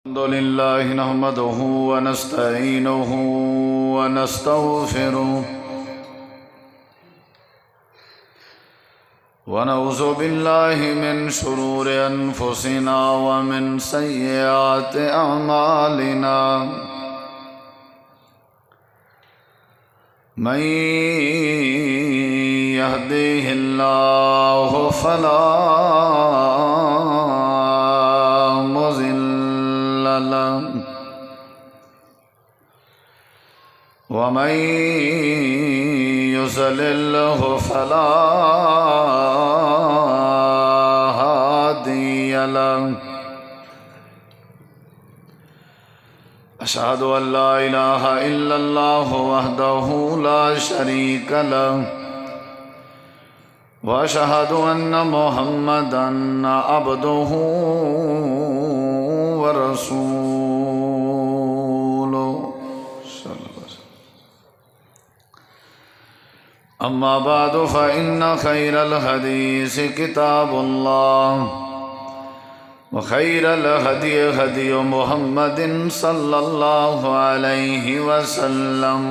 الحمد لله نحمده ونستعينه ونستغفره ونعوذ بالله من شرور أنفسنا ومن سيئات أعمالنا من يهديه الله فلا مضل له ومن يضلل فلا هادي له أشهد أن لا إله إلا الله وحده لا شريك له وأشهد أن محمدًا عبده ورسوله صلى الله عليه وسلم. أما بعد فإن خير الحديث كتاب الله وخير الهدي هدي محمد صلى الله عليه وسلم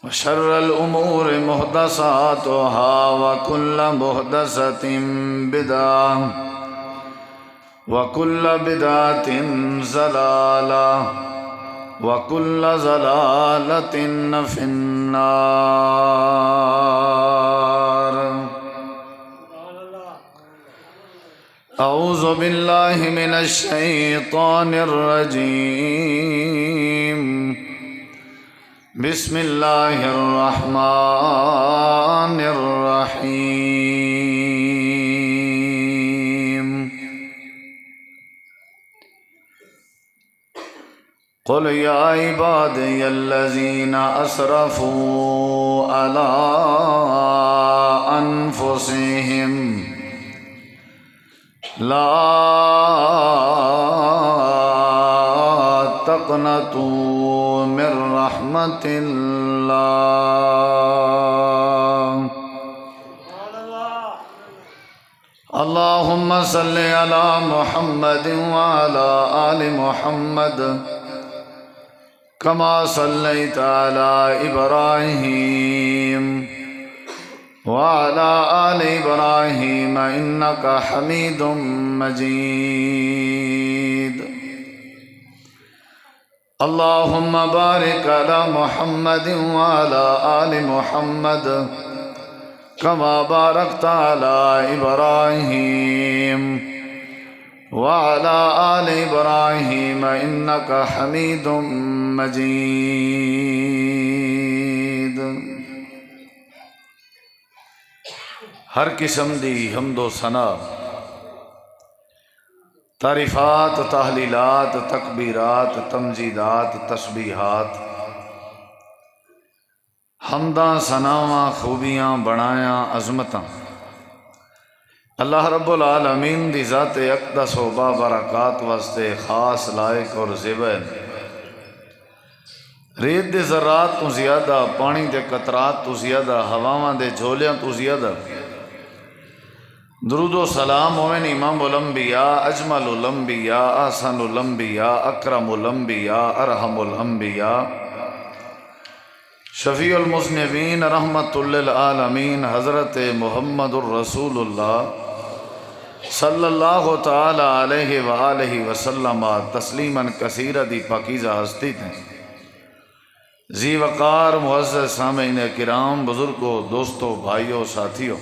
وشر الأمور محدثاتها وكل محدثة بدعة وكل بدعة ضلالة وكل ضلالة في النار. أعوذ بالله من الشيطان الرجيم. بسم الله الرحمن الرحيم. قل يا عبادي الذين أسرفوا على أنفسهم لا تقنطوا من رحمة الله. اللهم صل على محمد وعلى آل محمد كما صليت على إبراهيم وعلى آل إبراهيم إنك حميد مجيد. اللهم بارك على محمد وعلى آل محمد كما باركت على إبراهيم وعلى آل إبراهيم إنك حميد مجيد. ہر قسم دی حمد و ثنا، تعریفات، تحلیلات، تکبیرات، تمجیدات، تسبیحات، حمداں، ثناواں، خوبیاں، بڑایاں، عظمتاں اللہ رب العالمین دی ذات اقدس و بابرکات واسطے خاص لائق اور زیبا ہے۔ ریت دے ذرات تو زیادہ، پانی دے قطرات تو زیادہ، ہواواں دے جھولیاں تو زیادہ درود و سلام مومن امام الانبیاء، اجمل الانبیاء، احسن الانبیاء، اکرم الانبیاء، ارحم الانبیاء، شفیع المذنبین، رحمت للعالمین، حضرت محمد الرسول اللہ صلی اللہ تعالی علیہ وآلہ وسلم تسلیما کثیرا دی پاکیزہ ہستی تھیں۔ ذی وقار معزز سامعین کرام، بزرگوں، دوستوں، بھائیوں، ساتھیوں،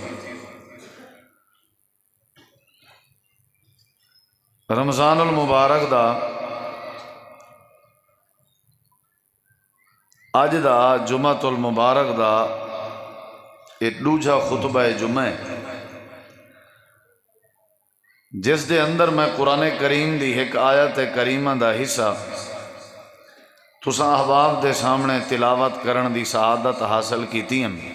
رمضان المبارک دا اج دا جمعۃ المبارک دا ایک دوجا خطبہ جمعہ ہے، جس دے اندر میں قرآن کریم دی ایک آیت کریمہ دا حصہ تساں احباب دے سامنے تلاوت کرن دی سعادت حاصل کیتی ہیں۔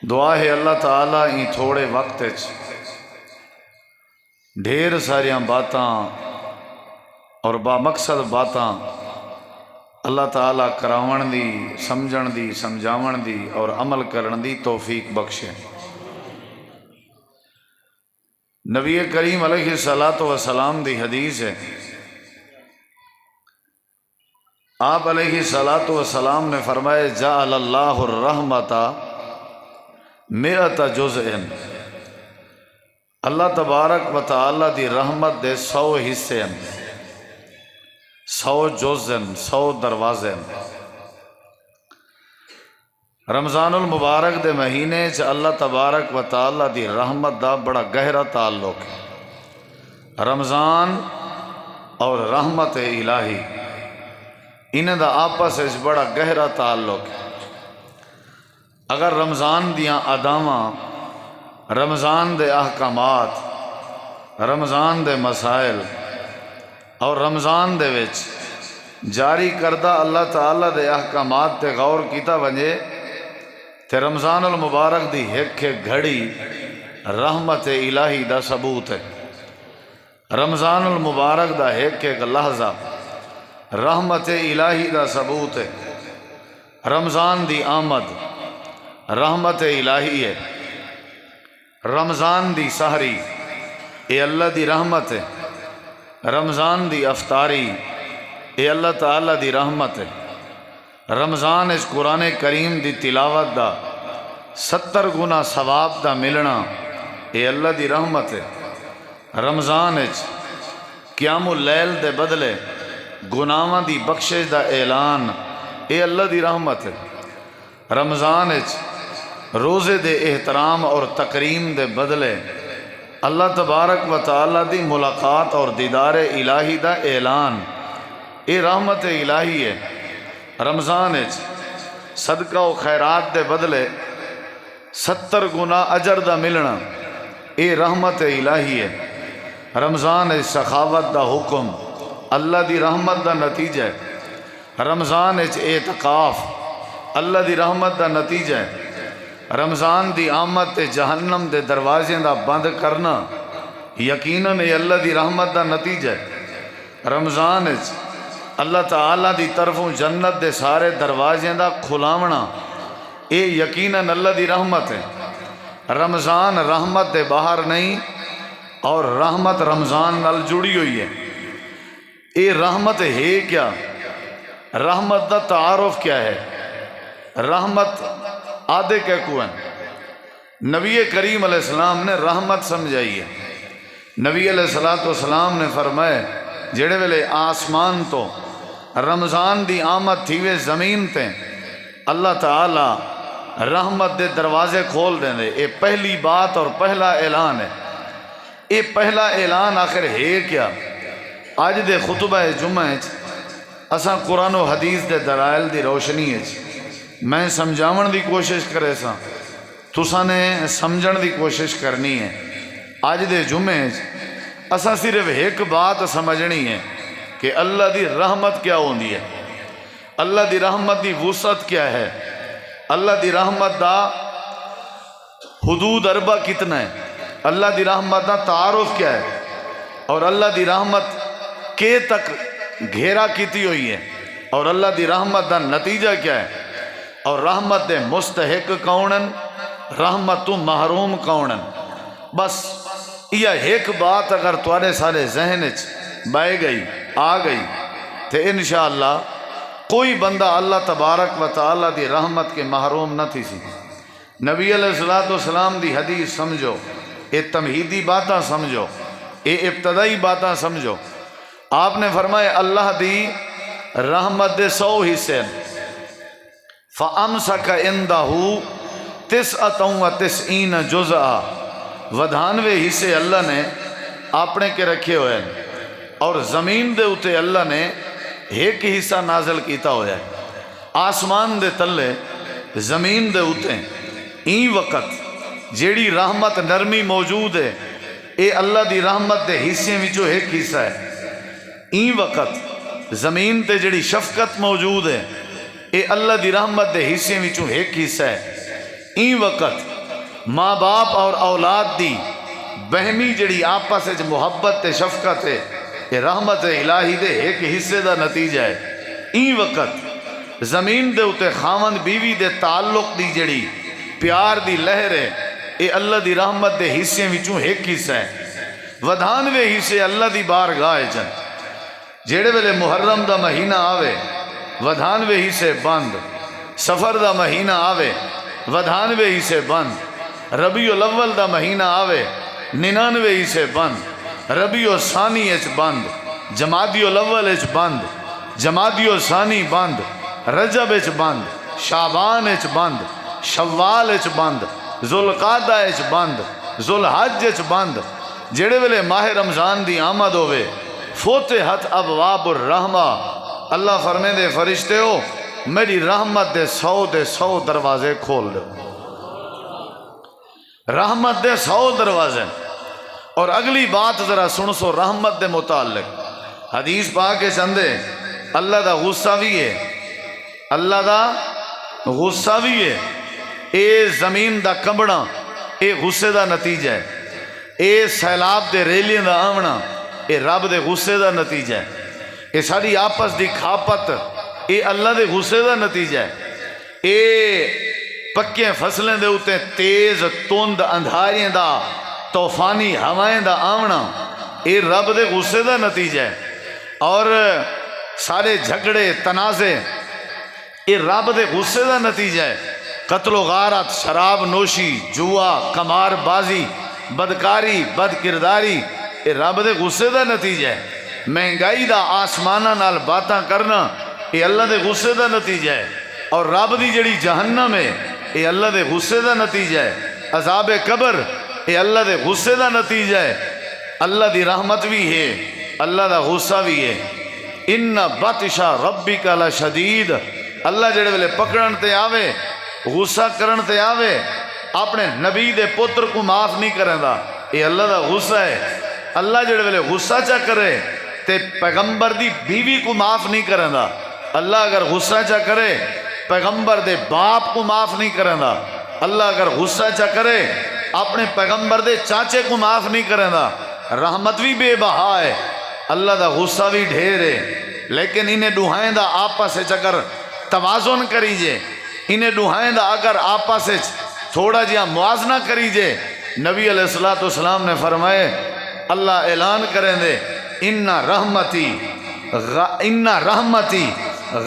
دعا ہے اللہ تعالیٰ ہی تھوڑے وقت ڈھیر ساریاں باتاں اور بامقصد باتاں اللہ تعالیٰ کراون دی، سمجھن دی، سمجھاون دی اور عمل کرن دی توفیق بخشے۔ نبی کریم علیہ الصلاۃ والسلام دی حدیث ہے، آپ علیہ الصلاۃ والسلام نے فرمایا جعل اللہ الرحمۃ مئۃ جزء، اللہ تبارک و تعالی دی رحمت دے 100 حصے ہیں، 100 جز ہیں، 100 دروازے ہیں۔ رمضان المبارک دے مہینے چ اللہ تبارک و تعالی دی رحمت دا بڑا گہرا تعلق ہے۔ رمضان اور رحمت الہی انہیں دا آپس اس بڑا گہرا تعلق ہے۔ اگر رمضان دیاں اداواں، رمضان دے احکامات، رمضان دے مسائل اور رمضان دے وچ جاری کردہ اللہ تعالیٰ دے احکامات تے غور کیتا ونجے تے رمضان المبارک دی ایک گھڑی رحمت الہی دا ثبوت ہے۔ رمضان المبارک دا ایک لحظہ رحمت الہی دا ثبوت ہے۔ رمضان دی آمد رحمت الہی ہے۔ رمضان دی سحری اے اللہ دی رحمت ہے۔ رمضان دی افطاری اے اللہ تعالیٰ دی رحمت ہے۔ رمضان اس قرآن کریم دی تلاوت دا 70 گنا ثواب دا ملنا اے اللہ دی رحمت ہے۔ رمضان اچ قیام اللیل دے بدلے گناہاں دی بخشش دا اعلان اے اللہ دی رحمت ہے۔ رمضان اچ روزے دے احترام اور تکریم دے بدلے اللہ تبارک و تعالی دی ملاقات اور دیدار الہی دا اعلان اے رحمت الہی ہے۔ رمضان اچ صدقہ و خیرات دے بدلے 70 گنا اجر دا ملنا اے رحمت الہی ہے۔ رمضان اچ سخاوت دا حکم اللہ دی رحمت دا نتیجہ ہے۔ رمضان اچ اعتکاف اللہ دی رحمت دا نتیجہ ہے۔ رمضان دی آمد تے جہنم دے دروازے دا بند کرنا یقیناً اے اللہ دی رحمت دا نتیجہ ہے۔ رمضان اچ اللہ تعالیٰ دی طرفوں جنت دے سارے دروازے دا کھلاونا اے یقیناً اللہ دی رحمت ہے۔ رمضان رحمت دے باہر نہیں اور رحمت رمضان نال جڑی ہوئی ہے۔ اے رحمت ہے کیا؟ رحمت دا تعارف کیا ہے؟ رحمت آدھے کہ کوئن نبی کریم علیہ السلام نے رحمت سمجھائی ہے۔ نبی علیہ السلام نے فرمایا جڑے ویلے آسمان تو رمضان دی آمد تھی وے زمین تے اللہ تعالی رحمت دے دروازے کھول دیں دے۔ اے پہلی بات اور پہلا اعلان ہے۔ اے پہلا اعلان آخر ہے کیا؟ آج دے خطبہ جمعہ اساں قرآن و حدیث دے دلائل دی روشنی میں سمجھاون دی کوشش کرے سا، تساں نے سمجھن دی کوشش کرنی ہے۔ آج دے جمعے اساں صرف ایک بات سمجھنی ہے کہ اللہ دی رحمت کیا ہوندی ہے، اللہ دی رحمت دی وسعت کیا ہے، اللہ دی رحمت دا حدود اربع کتنا ہے، اللہ دی رحمت دا تعارف کیا ہے، اور اللہ دی رحمت کے تک گھیرا کیتی ہوئی ہے، اور اللہ دی رحمت دا نتیجہ کیا ہے، اور رحمت دے مستحق کونن، رحمت تو محروم کونن۔ بس یہ ایک بات اگر تواڈے سارے ذہن بائے گئی آ گئی تو انشاءاللہ کوئی بندہ اللہ تبارک و تعالی دی رحمت کے محروم نہ تھی سی۔ نبی علیہ السلام دی حدیث سمجھو، اے تمہیدی باتاں سمجھو، اے ابتدائی باتاں سمجھو۔ آپ نے فرمایا اللہ دی رحمت دے 100 حصے فَأَمْسَكَ عِنْدَهُ 99 جُزْءً، 92 حصے اللہ نے اپنے کے رکھے ہوئے ہیں، اور زمین دے اتے اللہ نے ایک حصہ نازل کیتا ہویا ہے۔ آسمان دے تلے زمین دے اتے این وقت جیڑی رحمت نرمی موجود ہے اے اللہ دی رحمت دے حصے وچوں ایک حصہ ہے۔ این وقت زمین تے جیڑی شفقت موجود ہے اے اللہ دی رحمت دے حصے وچوں ایک حصہ ہے۔ این وقت ماں باپ اور اولاد دی بہمی جڑی آپس وچ محبت تے شفقت ہے یہ رحمت الہی دے ایک حصے دا نتیجہ ہے۔ این وقت زمین دے اتے خاوند بیوی دے تعلق دی جڑی پیار دی لہر ہے اے اللہ دی رحمت دے حصے وچوں ایک حصہ ہے۔ ودھانوے حصے اللہ دی بارگاہ چن. جیڑے ویلے محرم دا مہینہ آوے ودھانوے حصے بند، سفر دا مہینہ آوے ودھانوے حصے بند، ربیع الاول دا مہینہ آوے 99 حصے بند، ربیع الثانی اچ بند، جمادی الاول اچ بند، جمادی الثانی بند، رجب اچ بند، شعبان اچ بند، شوال اچ بند، ذوالقعدہ اچ بند، ذوالحج اچ بند. جیڑے ویلے ماہ رمضان دی آمد ہوئے فتحت ابواب الرحمہ، اللہ فرمے دے فرشتے ہو میری رحمت دے 100 دروازے کھول دو. رحمت دے 100 دروازے. اور اگلی بات ذرا سن سو رحمت دے متعلق. حدیث پاک چندے اللہ دا غصہ بھی ہے، اللہ دا غصہ بھی ہے. اے زمین دا کمبنا اے غصے دا نتیجہ ہے. اے سیلاب دے ریلیاں دا آونا اے رب دے غصے دا نتیجہ ہے. اے ساری آپس دی کھاپت اے اللہ دے غصے دا نتیجہ ہے. اے پکے فصلیں دے اتے تیز توند اندھاریاں دا طوفانی ہوائیں دا آونا اے رب دے غصے دا نتیجہ ہے. اور سارے جھگڑے تنازع اے رب دے غصے دا نتیجہ ہے. قتل و غارت، شراب نوشی، جوا، قمار بازی، بدکاری، بد کرداری اے رب دے غصے دا نتیجہ ہے. مہنگائی دا آسمانہ نال باتاں کرنا اے اللہ دے غصے دا نتیجہ ہے. اور رب دی جڑی جہنم ہے اے اللہ دے غصے دا نتیجہ ہے. عذاب قبر اے اللہ دے غصے دا نتیجہ ہے. اللہ دی رحمت بھی ہے، اللہ دا غصہ بھی ہے. ان بطش ربک لشدید. اللہ جڑے ویلے پکڑن تے آوے غصہ کرن تے آوے اپنے نبی دے پتر کو معاف نہیں کریں دا، یہ اللہ دا غصہ ہے. اللہ جڑے ویلے غصہ چا کرے تے پیغمبر دی بیوی کو معاف نہیں کریں دا. اللہ اگر غصہ چا کرے پیغمبر دے باپ کو معاف نہیں کریں دا. اللہ اگر غصہ چا کرے اپنے پیغمبر دے چاچے کو معاف نہیں کریں دا. رحمت بھی بے بہا ہے، اللہ دا غصہ بھی ڈھیر ہے. لیکن انہیں ڈوہائیں دا آپس سے اگر توازن کریجے، انہیں ڈوہائیں دا اگر آپس سے تھوڑا جہاں موازنہ کریجے. نبی علیہ السلام نے فرمائے اللہ اعلان کریں دے ان رحمتی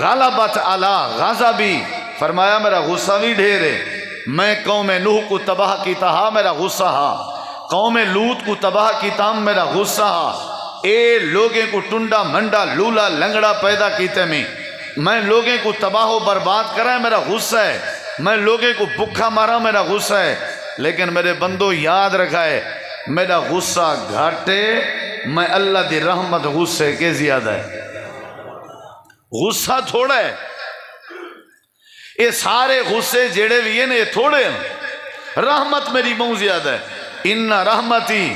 غلبت علی غضبی. فرمایا میرا غصہ بھی ڈھیر ہے. میں قوم نوح کو تباہ کیتا ہاں میرا غصہ ہاں، قوم لوط کو تباہ کیتا ہوں میرا غصہ ہاں. اے لوگیں کو ٹنڈا منڈا لولا لنگڑا پیدا کیتے میں لوگیں کو تباہ و برباد کرا میرا غصہ ہے. میں لوگیں کو بھکھا مارا میرا غصہ ہے. لیکن میرے بندو یاد رکھا ہے میرا غصہ گھاٹے میں اللہ دی رحمت غصے کے زیادہ ہے. غصہ تھوڑا ہے، یہ سارے غصے جڑے بھی ہیں یہ تھوڑے ہیں. رحمت میری بہت زیادہ ہے. ان رحمتی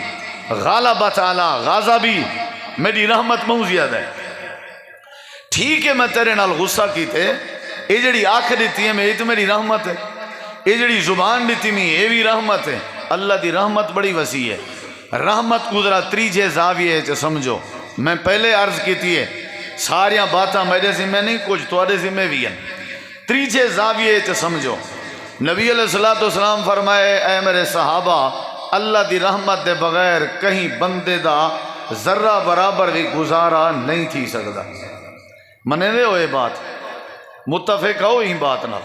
غلبت علی غضبی، میری رحمت بہت زیادہ ہے. ٹھیک ہے میں تیرے نال غصہ کیتے، یہ جڑی آنکھ دیتی ہے میں یہ تو میری رحمت ہے. یہ جڑی زبان دیتی میں یہ بھی رحمت ہے. اللہ دی رحمت بڑی وسیع ہے. رحمت کو ذرا تریجے زاویے چ سمجھو. میں پہلے عرض کیتی ہے ساریاں باتاں میرے ذمہ نہیں، کچھ تواڈے ذمہ بھی ہیں. تریجے زاویے چ سمجھو. نبی علیہ السلام فرمائے اے میرے صحابہ اللہ دی رحمت دے بغیر کہیں بندے دا ذرہ برابر بھی گزارا نہیں تھی سکتا. منے دے ہوئے بات متفق ہو ہی بات نہ.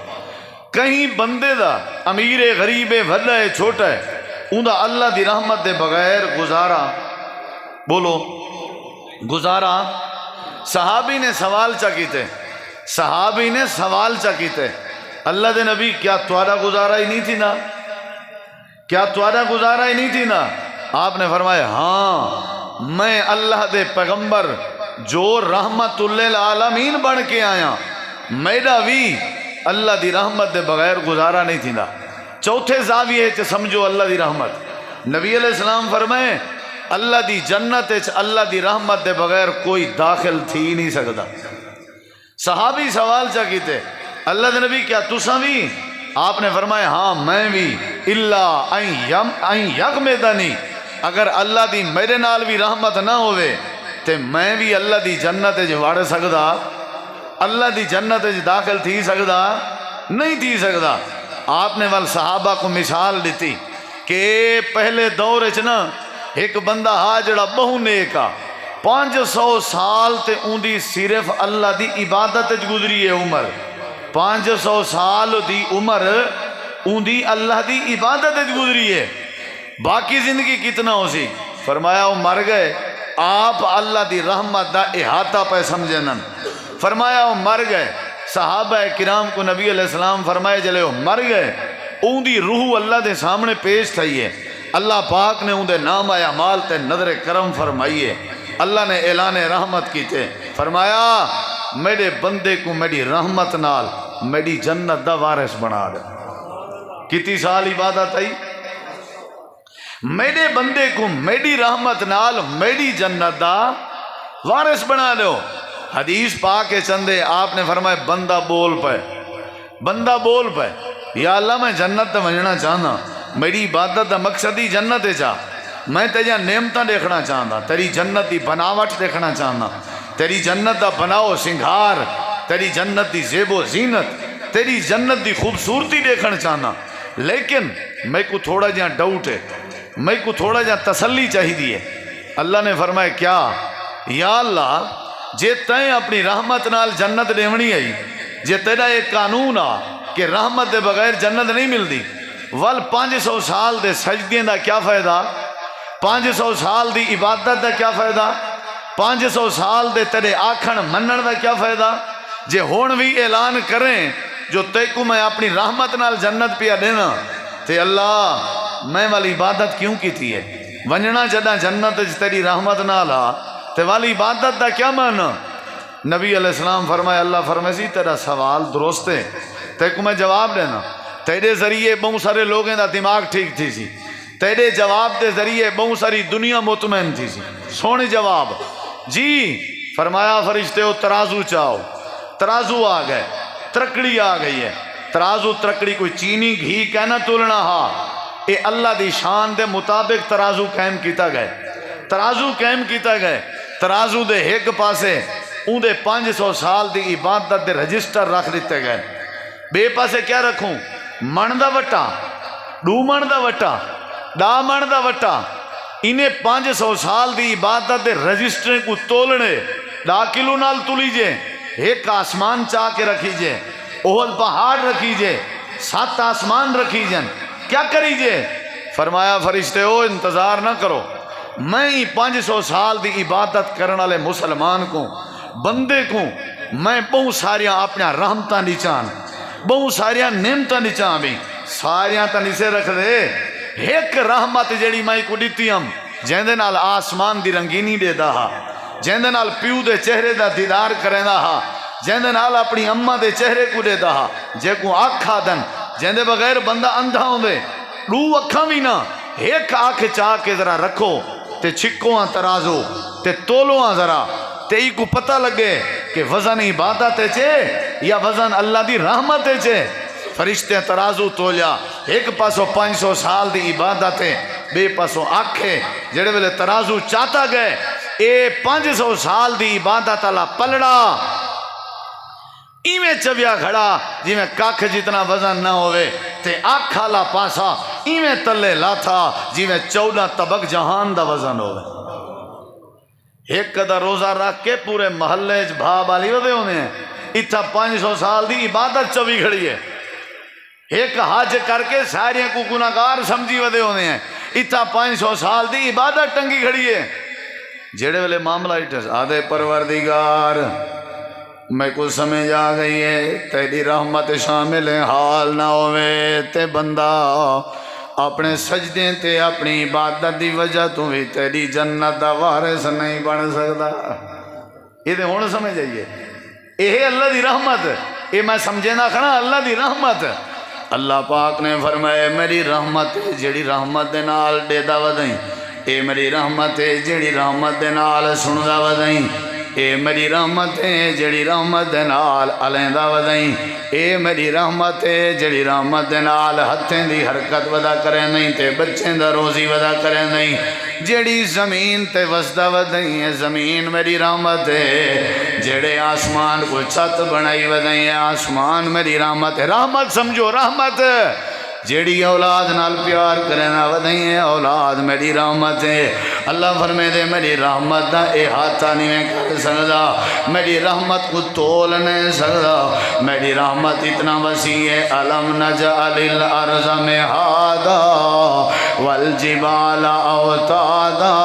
کہیں بندے دا امیر غریب بھلا ہے چھوٹا ہے اوندا اللہ دی رحمت دے بغیر گزارا، بولو گزارا. صحابی نے سوال چا کیتے، صحابی نے سوال چا کیتے اللہ دے نبی کیا تمہارا گزارا ہی نہیں تھی نا، کیا تمہارا گزارا ہی نہیں تھی نا. آپ نے فرمایا ہاں میں اللہ دے پیغمبر جو رحمت للعالمین بن کے آیا میرا بھی اللہ دی رحمت دے بغیر گزارا نہیں تھی نا. چوتھے زاویے چ سمجھو اللہ دی رحمت. نبی علیہ السلام فرمائے اللہ دی جنت اللہ دی رحمت دے بغیر کوئی داخل تھی نہیں سکتا. صحابی سوال چا کیتے اللہ دے نبی کیا تساں بھی؟ آپ نے فرمایا ہاں میں بھی. اللہ این یغمدنی، اگر اللہ دی میرے نال بھی رحمت نہ ہوئے تے میں بھی اللہ دی جنت وڑ سکدا، اللہ دی جنت داخل تھی سکدا نہیں تھی سکدا. آپ نے وال صحابہ کو مثال دیتی کہ پہلے دور نا ایک بندہ ہا جڑا بہو نیک آ 500 سال تے اندی صرف اللہ دی عبادت گزری ہے عمر 500 سال دی عمر اندی اللہ دی عبادت گزری ہے باقی زندگی کتنا ہو سی فرمایا وہ مر گئے آپ اللہ دی رحمت دا احاطہ پہ سمجھنن فرمایا وہ مر گئے صحابہ کرام کو نبی علیہ السلام فرمائے جلے وہ مر گئے اون دی روح اللہ دے سامنے پیش تھئی ہے اللہ پاک نے اون دے نام آیا مال تے نظر کرم فرمائیے اللہ نے اعلان رحمت کیتے فرمایا میرے بندے کو میری رحمت نال میری جنت دا وارث بنا دے کتنی سال عبادت آئی میرے بندے کو میری رحمت نال میری جنت دا وارث بنا دو حدیث پاک کے چندے آپ نے فرمائے بندہ بول پہ یا اللہ میں جنت تے ونجنا چاہنا میری عبادت دا مقصد ہی جنت چاہ میں تیجا نعمتاں دیکھنا چاہنا تیری جنت دی بناوٹ دیکھنا چاہنا تیری جنت دا بناؤ سنگھار تیری جنت دی زیب و زینت تیری جنت دی خوبصورتی دیکھنا چاہنا لیکن میں کو تھوڑا جہاں ڈاؤٹ ہے میں کو تھوڑا جہاں تسلی چاہی دیئے اللہ نے فرمایا کیا یا اللہ جے تائیں اپنی رحمت نال جنت دیونی آئی جے تیرا ایک قانون آ کہ رحمت دے بغیر جنت نہیں ملتی ول 500 سال دے سجدیں دا کیا فائدہ 500 سال دی عبادت دا کیا فائدہ 500 سال دے تیرے آکھن منن دا کیا فائدہ جے ہون بھی اعلان کریں جو تے کو میں اپنی رحمت نال جنت پیا دینا تے اللہ میں والی عبادت کیوں کی تھی ہے ونجنا جدہ جنت تیری رحمت نال آ تے والی عبادت دا کیا مانا نبی علیہ السلام فرمائے اللہ فرمائے سی تیرا سوال درست ہے تے کو میں جواب دینا تیرے ذریعے بہت سارے لوگوں دا دماغ ٹھیک تھی سی تیرے جواب دے ذریعے بہت ساری دنیا مطمئن تھی سی سونے جواب جی فرمایا فرشتے ہو ترازو چاہو ترازو آ گئے ترکڑی آ گئی ہے ترازو ترکڑی کوئی چینی گھی کہنا تولنا ہاں اے اللہ دی شان دے مطابق ترازو قائم کیتا گئے ترازو قائم کیتا گئے ترازو دے ایک پاسے اون دے 500 سال دی عبادت دے رجسٹر رکھ دیتے گئے بے پاسے کیا رکھوں من دا وٹا ڈو من دا وٹا دا من دا وٹا انہیں 500 سال دی عبادت دے رجسٹر کو تولنے دا کلو نال تولی جے ایک آسمان چاہ کے رکھی جے اوہد پہاڑ رکھی جے 7 آسمان رکھی جن کیا کری جے فرمایا فرشتے ہو انتظار نہ کرو میں ہی 500 سال دی عبادت کرنے والے مسلمان کو بندے کو میں بہت ساریاں اپنا رحمتاں نیچان بہت ساریاں نعمتاں نیچان بھی ساریاں تا نیچے رکھ دے ایک رحمت جیڑی میں کو دیتی ہم جیندے نال آسمان دی رنگینی دے دا ہا جیندے نال پیو دے چہرے دا دیدار کریں دا ہا جیندے نال اپنی اماں دے چہرے کو دے دا ہا جے کو آکھا دن جیندے بغیر بندہ اندھا ہوں دے دو اکھاں بھی نہ ایک آنکھ چاہ کے ذرا رکھو تے چھکو ہاں ترازو تے تولو ہاں ذرا تے ہی کو پتہ لگے کہ وزن عبادت چے یا وزن اللہ دی رحمت چے فرشتے ترازو تولیا ایک پاسو 500 سال دی عبادت بے پاسو آنکھے جڑے ویلے ترازو چاہتا گئے اے 500 سال دی عبادت اللہ پلڑا ایویں چویا کھڑا جی میں کاکھ جتنا وزن نہ ہوئے تے آنکھ والا پاسا ایویں تلے لاتا جی میں 14 طبق جہان دا وزن ہوئے ایک قدر روزہ رکھ کے پورے محلے بھا بالی ودے ہونے ہیں اتھا 500 سال دی عبادت چوی کھڑی ہے ایک حج کر کے سارے کو گناہگار سمجھی ودے ہونے ہیں اتھا 500 سال دی عبادت ٹنگی کھڑی ہے جڑے والے معاملہ اٹھس آدھے پروردگار میں کو سمجھ آ گئی ہے تیری رحمت شامل حال نہ ہوئے تے بندہ اپنے سجدے تے اپنی عبادت دی وجہ تو بھی تیری جنت دا وارث نہیں بن سکتا یہ تے ہون سمجھ آئیے یہ اللہ دی رحمت یہ میں سمجھے نہ کھنا اللہ دی رحمت اللہ پاک نے فرمایا میری رحمت جڑی رحمت دے نال دے دا ودائیں اے میری رحمت جڑی رحمت دے نال سندا ودائیں اے میری رحمت جڑی رحمت دے نال علیندہ ودائیں اے میری رحمت جڑی رحمت دے نال ہتھیں دی حرکت ودا کریں نہیں تے بچیں دا روزی ودا کریں نہیں جڑی زمین تے وسدہ ودائیں زمین میری رحمت ہے جڑے آسمان کو چھت بنائی ودائیں آسمان میری رحمت ہے رحمت سمجھو رحمت جیڑی اولاد نال پیار کرنا ودائیں ہے اولاد میری رحمت ہے اللہ فرمے دے میری رحمت دا احاطہ نہیں میں کر سکدا میری رحمت کو تول نہیں سکدا میری رحمت اتنا وسیع ہے الم نجعل الارض مہادا والجبال اوتادا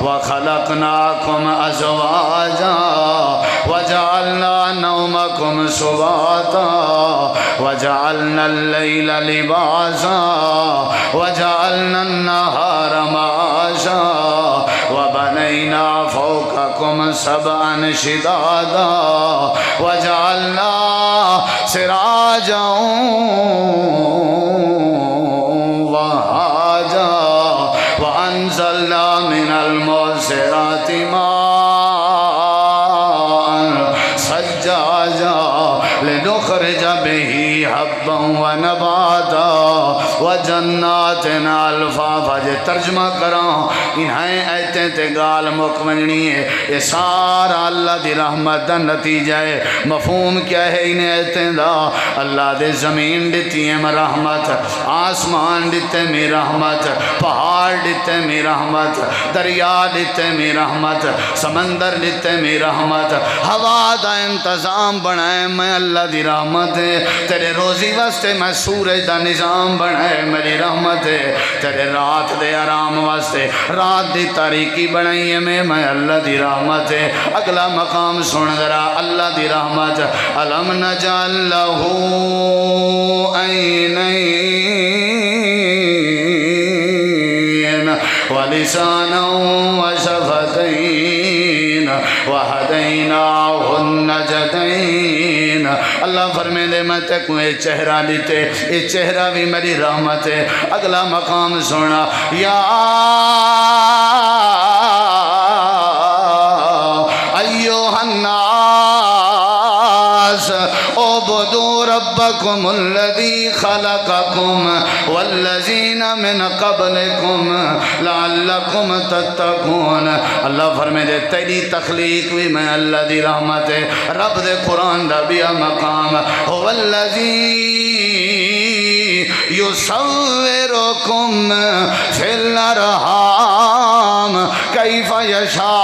وخلقناکم ازواجا وجعلنا نومکم سباتا وجعلنا اللیل لباسا وجعلنا النهار معاشا وبنينا فوقكم سبعا شدادا وجعلنا سراجا وهاجا وأنزلنا من المعصرات ماء ثجاجا لنخرج به حبا ونباتا وجنات الفافا جے ترجمہ کراں انہیں ایتیں تے گال مکمنی ہے یہ سارا اللہ دی رحمت دا نتیجہ ہے مفہوم کیا ہے انہیں ایتیں دا اللہ دے زمین دیتی ہے میں رحمت آسمان دیتے میں رحمت پہاڑ دیتے میں رحمت دریا دیتے میں رحمت سمندر دیتے میں رحمت ہوا دا انتظام بنائے میں اللہ دی رحمت ہے تیرے روزی واسطے میں سورج دا نظام بنائے میری رحمت ہے تیرے رات دے آرام واسطے رات دی تاریکی بنائی ہے میں اللہ دی رحمت ہے اگلا مقام سن ذرا اللہ دی رحمت الم نجعل لہ عینین ولسانا وشفتین وہدیناہ النجدین اللہ فرمے دے میں تے کوئی چہرہ لیتے یہ چہرہ بھی میری رحمت ہے اگلا مقام سنا یا ایوہ الناس اعبدوا ربکم الذی خلقکم والذین من قبلکم لعلکم تتقون اللہ فرمے دے تیری تخلیق بھی میں اللہ دی رحمت ہے رب دے قرآن دا بھی مقام هو الذی یصورکم فی الارحام کیف یشاء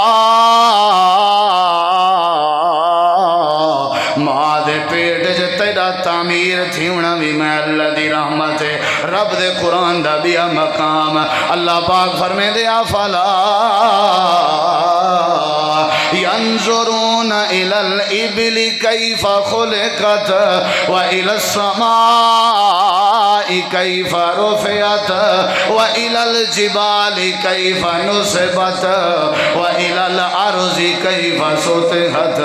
ماں دے پیٹ جے تیرا تعمیر تھیونا بھی میں اللہ دی رحمت ہے رب دے قرآن دا بھی مقام اللہ پاک فرمے دے افلا ينظرون إلى الإبل كيف خلقت وإلى السماء كيف رفعت وإلى الجبال كيف نصبت وإلى الأرض كيف سطحت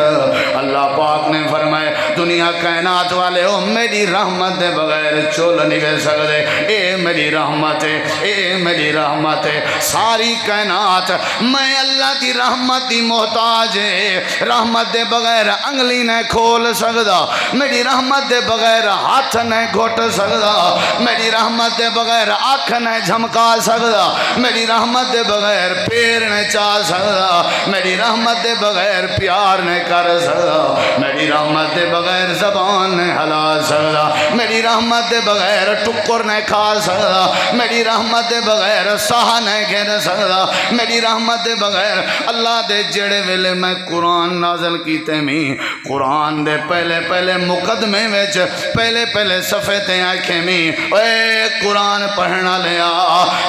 اللہ پاک نے فرمائے دنیا کائنات والے ہو میری رحمت دے بغیر چول نہیں بے سکتے اے میری رحمت ہے اے میری رحمت ہے ساری کائنات میں اللہ دی رحمت دی محتاج ہے رحمت دے بغیر انگلی نہ کھول سکدا میری رحمت دے بغیر ہاتھ نہ گھٹ سکدا میری رحمت دے بغیر آنکھ نہ جھمکا سکدا میری رحمت دے بغیر پیر نہ چا سکدا میری رحمت دے بغیر پیار نہ کر سکدا میری رحمت دے بغیر زبان نہ ہلا سکدا میری رحمت دے بغیر ٹکر نہ کھا سکدا میری رحمت دے بغیر ساہ نہ گھر سکدا میری رحمت دے بغیر اللہ دے جڑے ویلے میں قرآن نازل کیتے میں قرآن دے پہلے پہلے مقدمے وچ پہلے پہلے صفحے تے آنکھیں میں اے قرآن پڑھنا لیا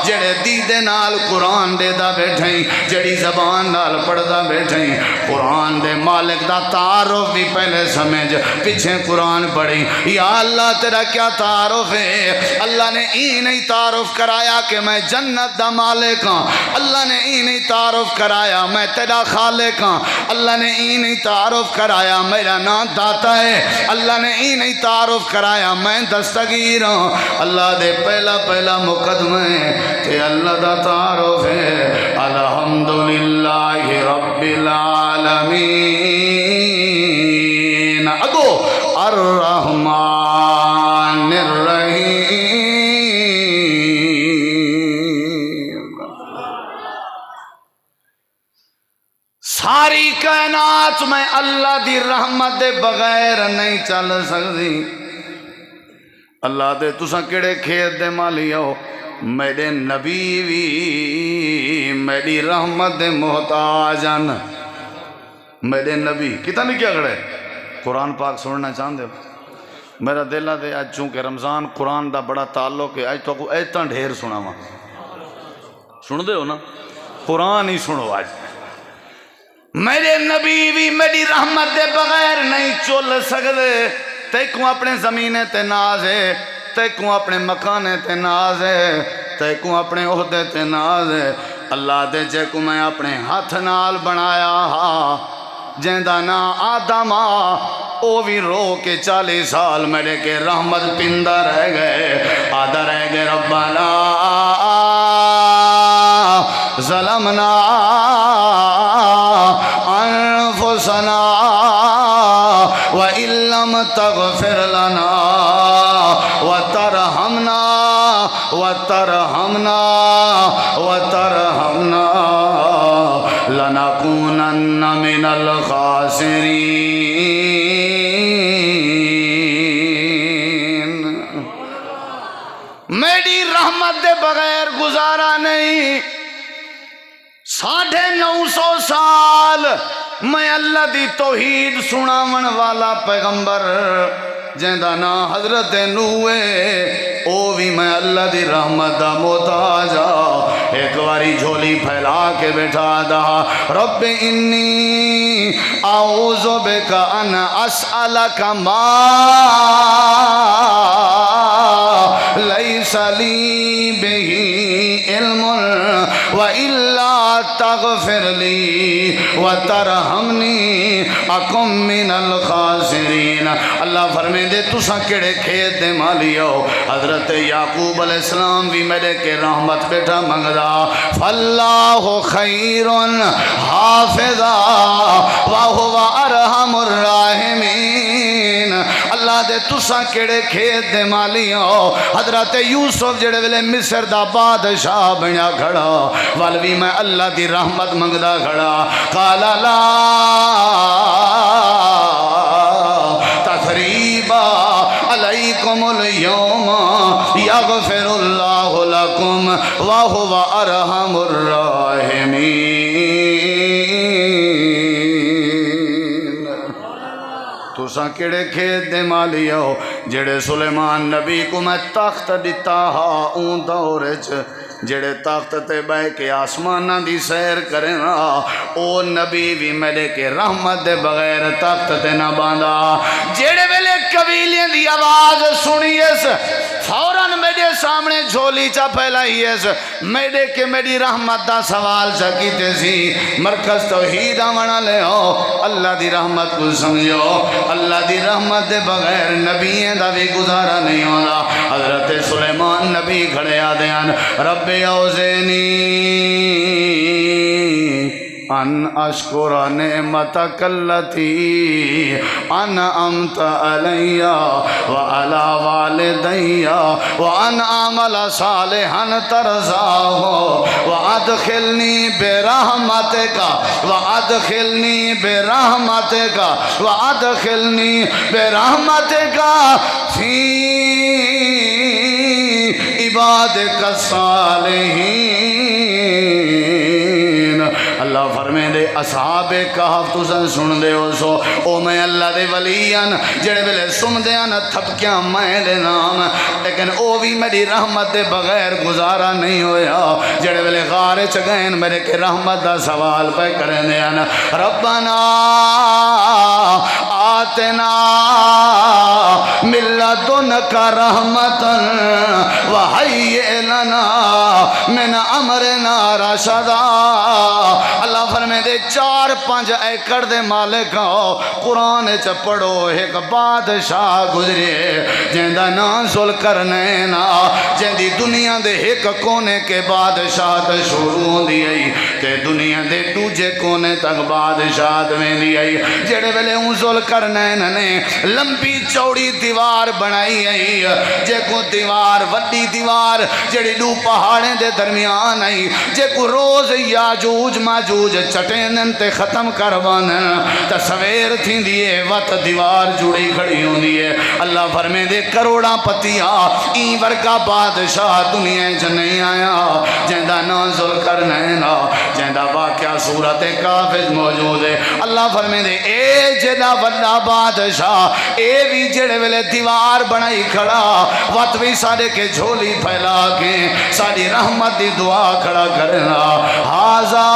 جڑے دیدے نال قرآن دے دا بیٹھیں جڑی زبان نال پڑھ دا بیٹھیں قرآن دے مالک دا تعارف بھی پہلے سمجھ پیچھے قرآن پڑھی یا اللہ تیرا کیا تعارف ہے اللہ نے ای نہیں تعارف کرایا کہ میں جنت دا مالک ہاں اللہ نے ای نہیں تعارف کرایا میں تیرا خالق ہاں اللہ نے ای نہیں تعارف کرایا میرا نام داتا ہے اللہ نے ای نہیں تعارف کرایا میں دستگیر ہوں اللہ دے پہلا پہلا مقدمہ ہے کہ اللہ دا تعارف ہے الحمدللہ رب العالمین اگو الرحمن الرحیم ساری کائنات میں اللہ دی رحمت دے بغیر نہیں چل سکتی اللہ دے تساں کیڑے کھیت دے مالی ہو، میرے نبی بھی میری رحمت دے محتاجن۔ میرے نبی کتنا کیا کھڑے قرآن پاک سننا چاہتے ہو؟ میرا دل ہے آج چونکہ رمضان قرآن دا بڑا تعلق ہے، آج تو کو ایتاں ڈھیر سناواں، سن دے ہو نا؟ قرآن ہی سنو آج۔ میرے نبی بھی میری رحمت دے بغیر نہیں چل سکتے۔ تیکوں اپنے زمینے تے ناز ہے، تیکوں اپنے مکانے تے ناز ہے، تیکوں اپنے عہدے تے ناز ہے۔ اللہ دے جے کو میں اپنے ہاتھ نال بنایا ہا، جیندہ نا آدم او بھی رو کے 40 سال میرے کے رحمت پندہ رہ گئے، آدھا رہ گئے ربنا ظلمنا انفسنا وَإِن لَّمْ تَغْفِرْ لَنَا وَتَرْحَمْنَا لَنَكُونَنَّ مِنَ الْخَاسِرِينَ۔ میری رحمت دے بغیر گزارا نہیں۔ 950 سال میں اللہ دی توحید سناون والا پیغمبر جیندہ نا حضرت نوح او بھی میں اللہ دی رحمت دا محتاج ہاں۔ ایک واری جھولی پھیلا کے بیٹھا دا رب انی اعوذ بک ان اسألک ما لیس لی بہ علم وإلا تغفر لی وترحمنی اکم من الخاسرین۔ اللہ فرمائے دے تساں کیڑے کھیت دے مالی ہو۔ حضرت یعقوب علیہ السلام بھی میرے کے رحمت بیٹھا منگدا فاللہ خیر حافظا وہو ارحم الراحمین۔ اللہ دے تساں کیڑے کھیت دے مالی ہو۔ حضرت یوسف جڑے ویلے مصر دا بادشاہ بنیا کھڑا والوی میں اللہ دی رحمت منگدا کھڑا قال لا تثریب علیکم اليوم یغفر اللہ لکم وہو ارحم الراحمین۔ تساں کیڑے کھیت دے مالی ہو جڑے سلیمان نبی کو میں تخت دیتا ہا اون دورچ جڑے تخت تے بہ کے آسمانہ دی سیر کریں او نبی بھی میرے کے رحمت دے بغیر تخت تے نہ باندھا۔ جڑے ویلے قبیلیاں دی آواز سنیس فوراً میرے سامنے جھولی چا پھیلائیس میرے کے میری رحمت دا سوال چا کیتے سی مرکز توحید آمنا لے ہو اللہ دی رحمت کو سمجھو۔ اللہ دی رحمت دے بغیر نبییں دا بھی گزارا نہیں ہونا۔ حضرت سلیمان نبی کھڑے آدھیان رب اوزینی ان اشکر نعمتک اللتی انعمت علی وعلی والدی وان اعمل صالحا ترضاہ وادخلنی برحمتک وادخلنی برحمتک وادخلنی برحمتک فی عبادک الصالحین۔ اللہ فرمائے دے اصحاب کہف تساں سن دے ہو سو او میں اللہ دے ولیان جڑے ویلے سن دے آنا تھپکیاں میں دے نام لیکن او بھی میری رحمت دے بغیر گزارا نہیں ہویا۔ جڑے ویلے غار چگین میرے کے رحمت دا سوال پہ کریں دے آنا ربنا آتنا من لدنک رحمتا وحیئ لنا من امرنا رشدا۔ اللہ فرمائے دے 4-5 ایکڑ دے مالک ہو قرآن چ پڑھو ایک بادشاہ گزرے جیندہ نا ذوالقرنین جیندی دنیا دے ایک کونے کے بادشاہ شروع ہوں دی آئی تے دنیا دے دوجے کونے تک بادشاہ دویں دی آئی۔ جڑے ویلے ہوں ذوالقرنین نے لمبی چوڑی دیوار بنائی آئی جے کو دیوار وڈی دیوار جڑی دو پہاڑیں دے درمیان آئی جے کو روز یاجوج ماجوج چٹ سٹین تے ختم کروان تے سویر تھی دیئے وط دیوار جڑی کھڑی ہوں دیئے اللہ فرمے دے کروڑا پتیا این ورگا بادشاہ دنیا چ نہیں آیا جہندہ نازل کرنا جہندہ واقعہ صورت کافر موجود ہے اللہ فرمے دے اے جہاں وڈا بادشاہ اے بھی جڑے ویلے دیوار بنائی کھڑا وقت بھی سارے کے جھولی پھیلا کے ساری رحمت دی دعا کھڑا کرنا ہاذا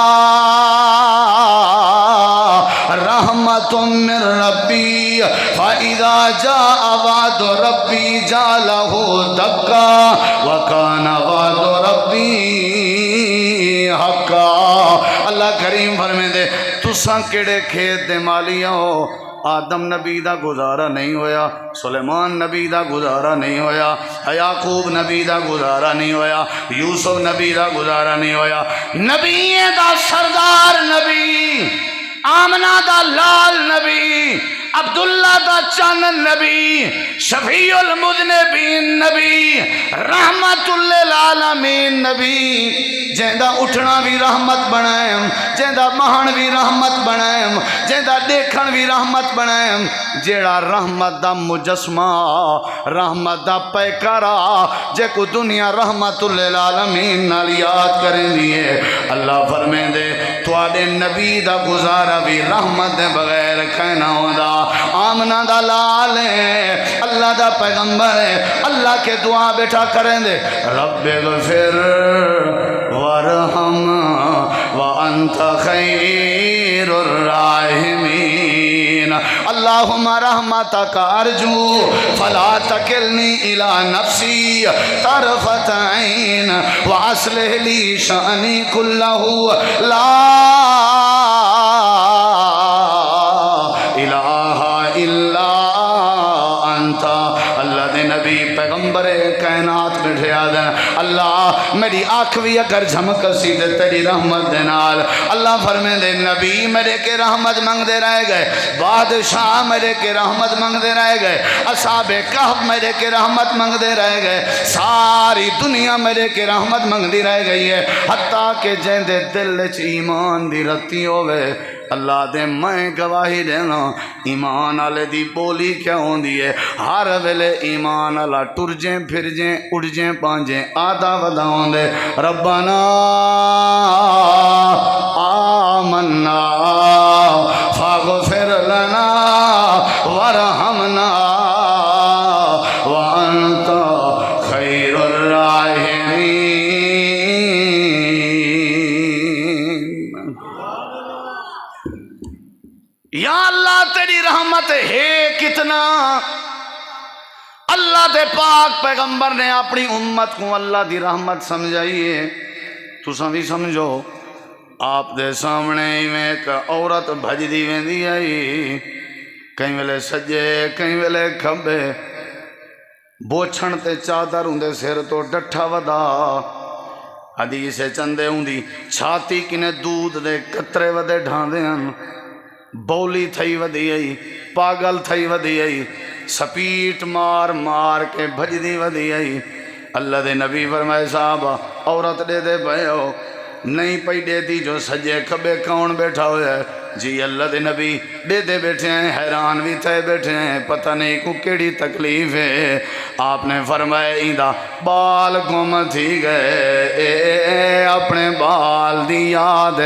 رحمت من ربی فاذا جاء وعد ربی جعلہ دکا وکان وعد ربی حقا اللہ کریم فرمے دے تساں کیڑے کھیت دے مالیاں ہو آدم نبی دا گزارا نہیں ہویا سلیمان نبی دا گزارا نہیں ہویا یعقوب نبی دا گزارا نہیں ہویا یوسف نبی دا گزارا نہیں ہویا نبی دا سردار نبی آمنہ دا لال نبی عبداللہ دا چن نبی شفیع المذنبین نبی رحمت للعالمین نبی جہندہ اٹھنا بھی رحمت بنائیں جہندہ مہن بھی رحمت بنائیں جہندہ دیکھن بھی رحمت بنائیں جیڑا رحمت دا مجسمہ رحمت دا پیکارا جے کو دنیا رحمت للعالمین نال یاد کریں دیئے اللہ فرمیں دے توڑے نبی دا گزارا بھی رحمت دے بغیر کہنا ہودا آمنہ دا لال ہے اللہ دا پیغمبر ہے اللہ کے دعا بیٹھا کریں دے رب اغفر وارحم وانت خیر الراحمین اللہم رحمتک ارجو فلا تکلنی الی نفسی طرفت عین واصلح لی شأنی کلہ لا پیغمبر کائنات بیٹھے آدھیں اللہ میری آنکھ بھی اگر جھمک سی دے تیری رحمت دے نال اللہ فرمے دے نبی میرے کے رحمت منگ دے رہے گئے بادشاہ میرے کے رحمت منگ دے رہے گئے اصحاب کہف میرے کے رحمت منگ دے رہے گئے ساری دنیا میرے کے رحمت منگ دی رہ گئی ہے حتیٰ کہ جن دے دل چ ایمان دی رتی ہوئے اللہ دے میں گواہی دینا ایمان آلے دی بولی کیا ہوں دیئے ہر ویلے ایمان آلہ ٹر جیں پھر جیں اڑ جیں پانجیں آدھا وداؤں دے ربنا آمنا فاغفر لنا ورحمنا وانت خیر الراحمین یا اللہ تیری رحمت ہے کتنا اللہ دے پاک پیغمبر نے اپنی امت کو اللہ دی رحمت سمجھائیے تو بھی سمجھو آپ دے سامنے میں ایک عورت بھج دی ویندی آئی کہیں ویلے سجے کہیں ویلے کھبے بوچھن تے چادر ہوندے سر تو ڈٹھا ودا حدیث چندے ہوندی چھاتی کنے دودھ دے قطرے ودے ڈھاندے ہیں بولی تھئی ودی آئی پاگل تھئی ودی آئی سپیٹ مار مار کے بھجدی ودی آئی اللہ دے نبی فرمائے صحابہ عورت دے دے بھائیو نہیں پئی دے دی جو سجے کھبے کون بیٹھا ہویا ہے جی اللہ دے نبی دے دے بیٹھے ہیں حیران بھی تھے بیٹھے ہیں پتہ نہیں کو کیڑی تکلیف ہے آپ نے فرمایا ایندہ بال گم تھی گئے اے اپنے بال دی یاد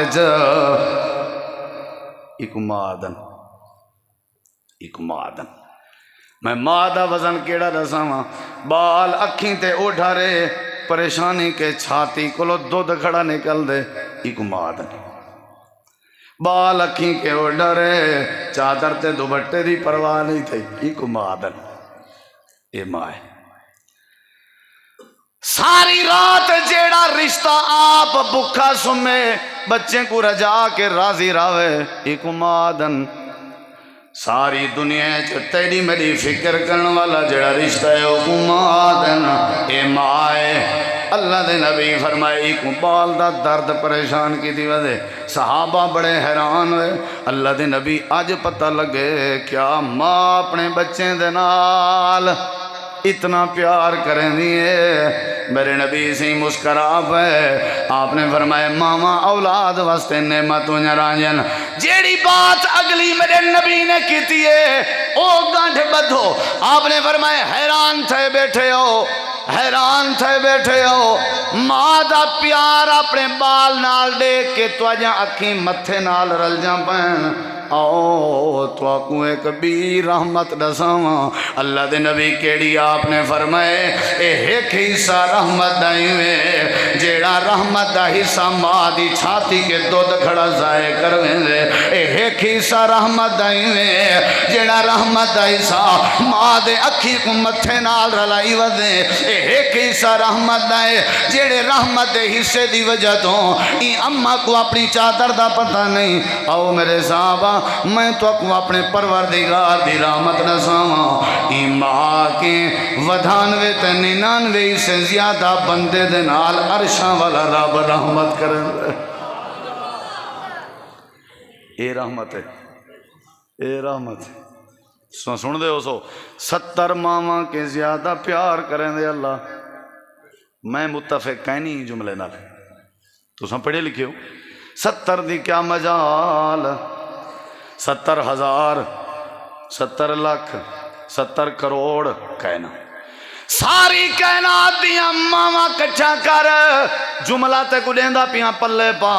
ایک مادن میں مادہ وزن کیڑا رساں بال اکھیں تے اٹھا رہے پریشانی کے چھاتی کلو دودھ کھڑا نکل دے ایک مادن بال اکھیں کے اٹھا رہے چادر تے دوبٹے دی پرواہ نہیں تھی ایک مادن اے مائے ساری رات جیڑا رشتہ آپ بکھا سمے بچے کو رجا کے راضی راوے ایک مادن ساری دنیا تیری میری فکر کرنے والا جڑا رشتہ ہے وہ مادن اے مائے اللہ دے نبی فرمائے ایک بال دا درد پریشان کی دی وجہ صحابہ بڑے حیران ہوئے اللہ دے نبی آج پتہ لگے کیا ماں اپنے بچے دے نال اتنا پیار کریں دیے میرے نبی سی مسکرا پے آپ نے فرمایا ماما اولاد واسطے نعمتوں رانجن جیڑی بات اگلی میرے نبی نے کیتی ہے او گانٹھ بدھو آپ نے فرمایا حیران تھے بیٹھے ہو حیران تھے بیٹھے ہو ماں دا پیار اپنے بال نال دیکھ کے تواجاں اکھیں متھے نال رل جاں پین آؤ تو آکوں ایک بھی رحمت دساواں اللہ دے نبی کیڑی آپ نے فرمائے اے ایک حصہ رحمت دائی میں جیڑا رحمت دا حصہ ماں دی چھاتی کے دودھ کھڑا ضائع کرویں دے اے ایک حصہ رحمت دائی میں جیڑا رحمت دا حصہ ماں دے اکھی کو متھے نال رلائی ودے اے ایک حصہ رحمت دائے جیڑے رحمت دے حصے دی وجہ تو این اماں کو اپنی چادر دا پتہ نہیں آؤ میرے صحابہ میں تو اکو اپنے پروردگار دی رحمت نساواں ایمان کے 99 تے 99 سے زیادہ بندے دے نال عرشاں والا رب رحمت کریں اے رحمت ہے اے رحمت ہے سن دے ہو سو 70 ماما کے زیادہ پیار کریں دے اللہ میں متفق کہنی جملے نال تو سن پڑھے لکھے ہو 70 دی کیا مجال 70,000 70 لاکھ 70 کروڑ کہنا ساری کائنات دیاں ماما کچھا کر جملہ تے کو دیندہ پیاں پلے پا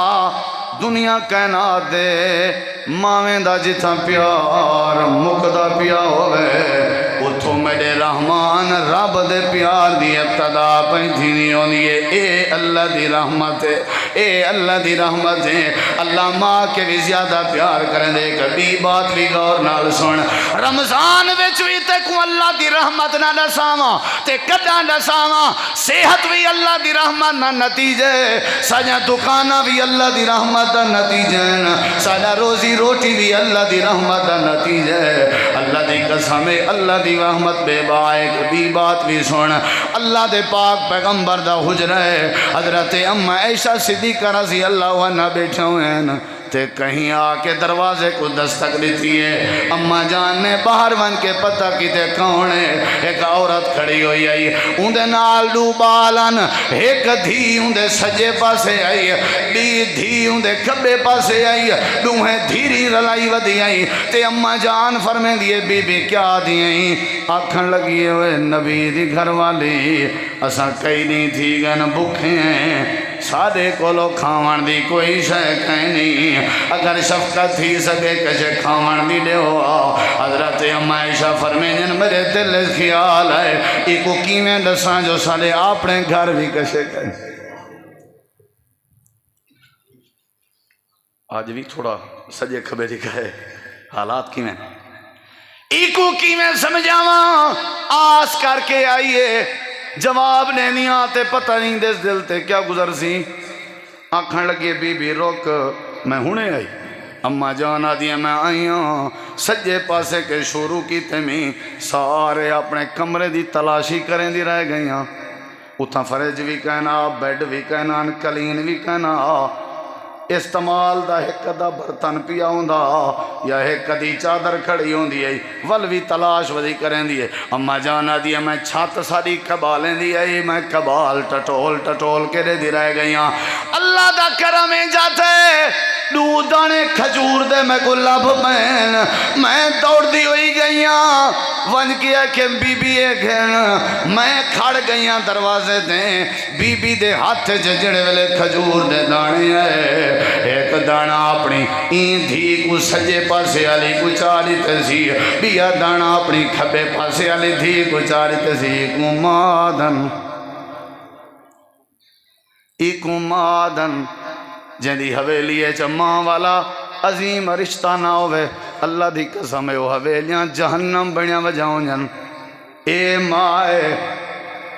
دنیا کائنات دے ماویں دا جتھا پیار مقدہ پیا ہوئے اتھو میرے رحمان رب دے پیار دی ابتدا پہنٹھی نہیں ہونی ہے اے اللہ دی رحمت ہے اے اللہ دی رحمت ہے اللہ ماں کے بھی زیادہ پیار کریں دے کبھی بات بھی غور نال سن رمضان وچ بھی تے کو اللہ دی رحمت نہ دساواں تے کداں دساواں صحت بھی اللہ دی رحمت نہ نتیجے سجا دکانہ بھی اللہ دی رحمت دا نتیجے سجا روزی روٹی بھی اللہ دی رحمت دا نتیجے اللہ دی قسم اللہ دی رحمت بے بائے کبھی بات بھی سن اللہ دے پاک پیغمبر دا حجرہ ہے حضرت اما عائشہ صدیقہ رضی اللہ عنہ بیٹھے ہوئے ہیں تے کہیں آ کے دروازے کو دستک دیتی ہے اماں جان نے باہر ون کے پتہ کی تے کون ہے ایک عورت کھڑی ہوئی آئی اندے نال دو بالن ایک دھی اندے سجے پاسے آئی بی دھی اندے کھبے پاسے آئی دوہیں دھیری رلائی ودی آئی تے اماں جان فرمیں دیئے بی بی کیا دیئیں آکھن لگیے ہوئے نبی دی گھر والی اساں کئی نہیں تھی گن بکھیں ہیں سادے کولو کھاون دی کوئی شے کہنی اگر شفقت تھی سکے کچھ کھاون دی دے ہو حضرت اما عائشہ فرمین میرے دل خیال ہے ایکو کیویں دساں جو سارے اپنے گھر بھی کشے کہیں آج بھی تھوڑا سجے کھبے دکھا ہے حالات کیویں ایکو کیویں سمجھاواں آس کر کے آئیے جواب نے نہیں آتے پتہ نہیں دس دل تے کیا گزر سی آنکھن لگے بی بی روک میں ہونے آئی اماں جانا دیا میں آئی ہوں سجے پاسے کے شروع کی تیمی سارے اپنے کمرے دی تلاشی کریں دی رہ گئی ہاں اتھا فرج بھی کہنا بیڈ بھی کہنا کلین بھی کہنا استعمال دا ایک دا برتن پیا ہوندا یا ایک دی چادر کھڑی ہوندی ہے ول بھی تلاش ودی کریں دی ہے اما جانا دی میں چھت ساری کبالیں دی ہے میں کبال ٹٹول کے دے رہ گئیاں اللہ دا کرم جاتے دو دانے کھجور دے میں کو لب میں دوڑ دی ہوئی گئیاں ون کیا کہ بی بی ایک میں کھڑ گئیاں دروازے دیں بی بی دے ہاتھ جڑے والے کھجور دے دانے ہے ایک دانا اپنی این دھی کو سجے پاسے علی کو چاری تسی بیا دانا اپنی کھبے پاسے علی دھی کو چاری تسی ایکو مادن جیندی حویلی ہے چماں والا عظیم رشتہ نہ ہوئے اللہ دی قسم ہے وہ حویلیاں جہنم بڑیاں وجاؤں جن اے مائے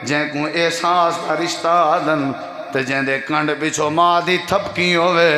جن کو احساس کا رشتہ آدن تے جن دے کنڈ پچھو ماں دی تھپکی ہوئے